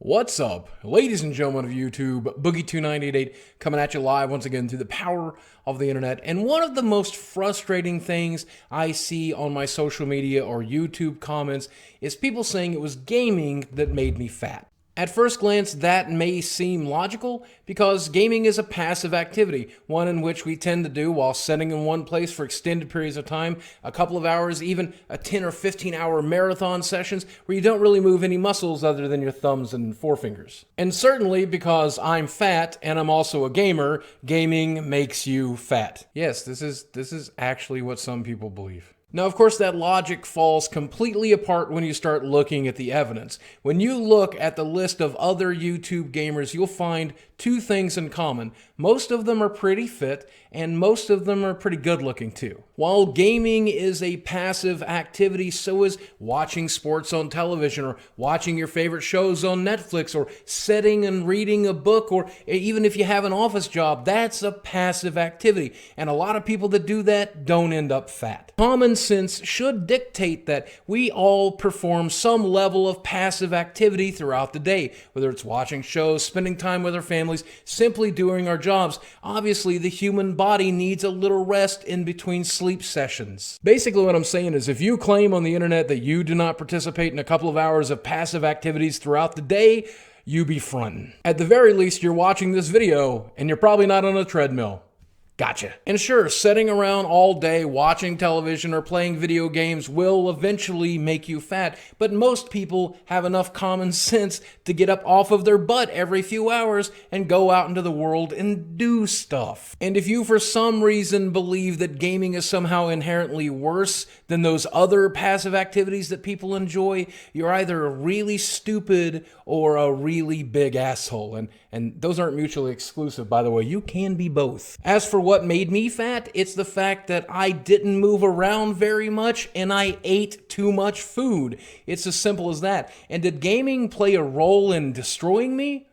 What's up, ladies and gentlemen of YouTube? Boogie2988 coming at you live once again through the power of the internet. And one of the most frustrating things I see on my social media or YouTube comments is people saying it was gaming that made me fat. At first glance, that may seem logical because gaming is a passive activity, one in which we tend to do while sitting in one place for extended periods of time, a couple of hours, even a 10 or 15 hour marathon sessions where you don't really move any muscles other than your thumbs and forefingers. And certainly because I'm fat and I'm also a gamer, gaming makes you fat. Yes, this is actually what some people believe. Now, of course, that logic falls completely apart when you start looking at the evidence. When you look at the list of other YouTube gamers, you'll find two things in common. Most of them are pretty fit, and most of them are pretty good looking too. While gaming is a passive activity, so is watching sports on television, or watching your favorite shows on Netflix, or sitting and reading a book, or even if you have an office job, that's a passive activity. And a lot of people that do that don't end up fat. Common sense should dictate that we all perform some level of passive activity throughout the day, whether it's watching shows, spending time with our families, simply doing our jobs. Obviously, the human body needs a little rest in between sleep sessions. Basically, what I'm saying is if you claim on the internet that you do not participate in a couple of hours of passive activities throughout the day, you be frontin'. At the very least, you're watching this video and you're probably not on a treadmill. Gotcha. And sure, sitting around all day watching television or playing video games will eventually make you fat, but most people have enough common sense to get up off of their butt every few hours and go out into the world and do stuff. And if you for some reason believe that gaming is somehow inherently worse than those other passive activities that people enjoy, you're either really stupid or a really big asshole. And those aren't mutually exclusive, by the way. You can be both. As for what made me fat, it's the fact that I didn't move around very much and I ate too much food. It's as simple as that. And did gaming play a role in destroying me?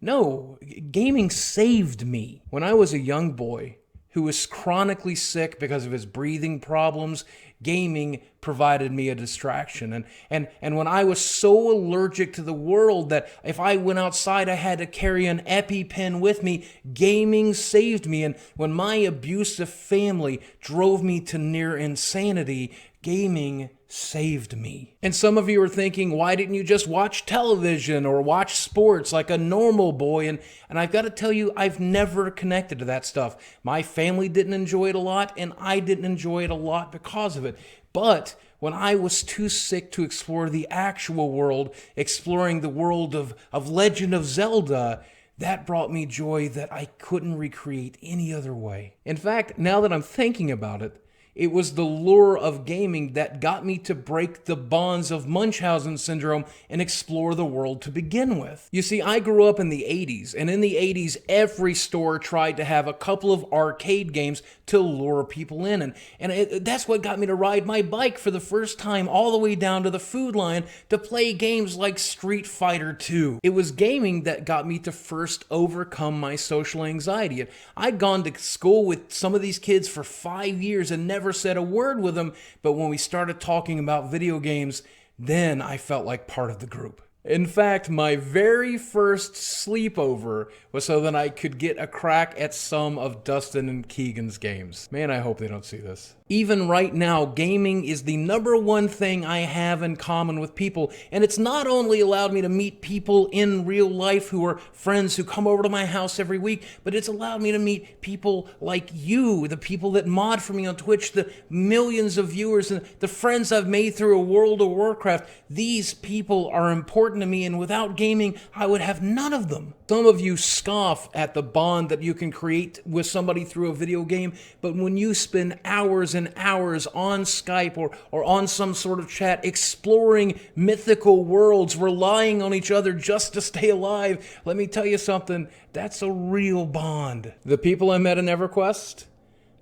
No, gaming saved me. When I was a young boy who was chronically sick because of his breathing problems, gaming provided me a distraction. And when I was so allergic to the world that if I went outside I had to carry an EpiPen with me, gaming saved me. And when my abusive family drove me to near insanity, gaming saved me. And some of you are thinking, why didn't you just watch television or watch sports like a normal boy? And I've got to tell you, I've never connected to that stuff. My family didn't enjoy it a lot, and I didn't enjoy it a lot because of it. But when I was too sick to explore the actual world, exploring the world of Legend of Zelda, that brought me joy that I couldn't recreate any other way. In fact, now that I'm thinking about it, it was the lure of gaming that got me to break the bonds of Munchausen syndrome and explore the world to begin with. You see, I grew up in the 80s, and in the 80s, every store tried to have a couple of arcade games to lure people in. And that's what got me to ride my bike for the first time all the way down to the Food Lion to play games like Street Fighter 2. It was gaming that got me to first overcome my social anxiety. I'd gone to school with some of these kids for 5 years and never said a word with them, but when we started talking about video games, then I felt like part of the group. In fact, my very first sleepover was so that I could get a crack at some of Dustin and Keegan's games. Man, I hope they don't see this. Even right now, gaming is the #1 thing I have in common with people, and it's not only allowed me to meet people in real life who are friends who come over to my house every week, but it's allowed me to meet people like you, the people that mod for me on Twitch, the millions of viewers, and the friends I've made through a World of Warcraft. These people are important to me, and without gaming, I would have none of them. Some of you scoff at the bond that you can create with somebody through a video game, but when you spend hours and hours on Skype or on some sort of chat exploring mythical worlds, relying on each other just to stay alive, let me tell you something, that's a real bond. The people I met in EverQuest,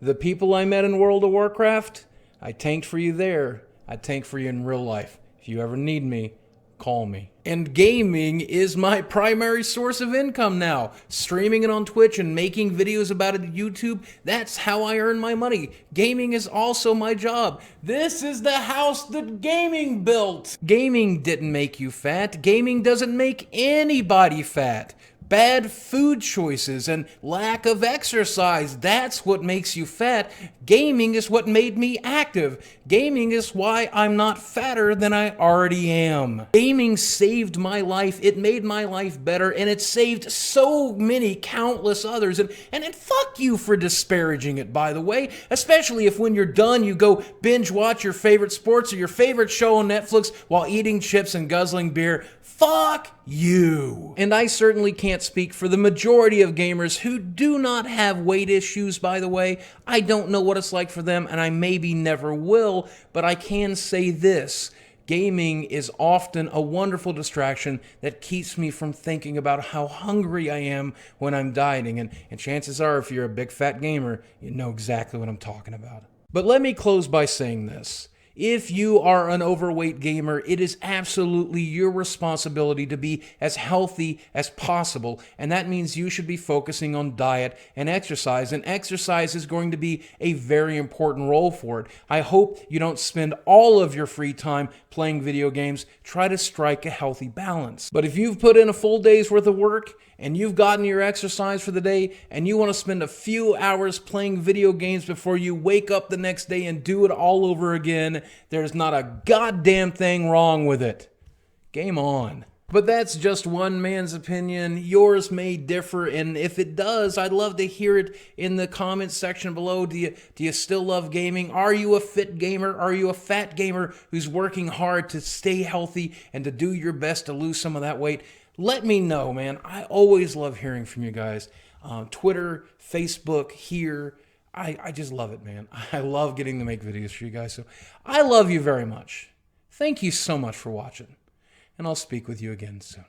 the people I met in World of Warcraft, I tanked for you there, I tank for you in real life. If you ever need me, call me. And gaming is my primary source of income now. Streaming it on Twitch and making videos about it on YouTube, that's how I earn my money. Gaming is also my job. This is the house that gaming built. Gaming didn't make you fat. Gaming doesn't make anybody fat. Bad food choices and lack of exercise, that's what makes you fat. Gaming is what made me active. Gaming is why I'm not fatter than I already am. Gaming saved my life, it made my life better, and it saved so many countless others. And fuck you for disparaging it, by the way, especially if when you're done you go binge watch your favorite sports or your favorite show on Netflix while eating chips and guzzling beer. Fuck you. And I certainly can't speak for the majority of gamers who do not have weight issues, by the way. I don't know what it's like for them, and I maybe never will, but I can say this. Gaming is often a wonderful distraction that keeps me from thinking about how hungry I am when I'm dieting. And chances are, if you're a big fat gamer, you know exactly what I'm talking about. But let me close by saying this. If you are an overweight gamer, it is absolutely your responsibility to be as healthy as possible, and that means you should be focusing on diet and exercise is going to be a very important role for it. I hope you don't spend all of your free time playing video games. Try to strike a healthy balance. But if you've put in a full day's worth of work, and you've gotten your exercise for the day, and you want to spend a few hours playing video games before you wake up the next day and do it all over again, there's not a goddamn thing wrong with it. Game on. But that's just one man's opinion. Yours may differ, and if it does, I'd love to hear it in the comments section below. Do you still love gaming? Are you a fit gamer? Are you a fat gamer who's working hard to stay healthy and to do your best to lose some of that weight? Let me know, man. I always love hearing from you guys. Twitter, Facebook, here. I just love it, man. I love getting to make videos for you guys. So I love you very much. Thank you so much for watching. And I'll speak with you again soon.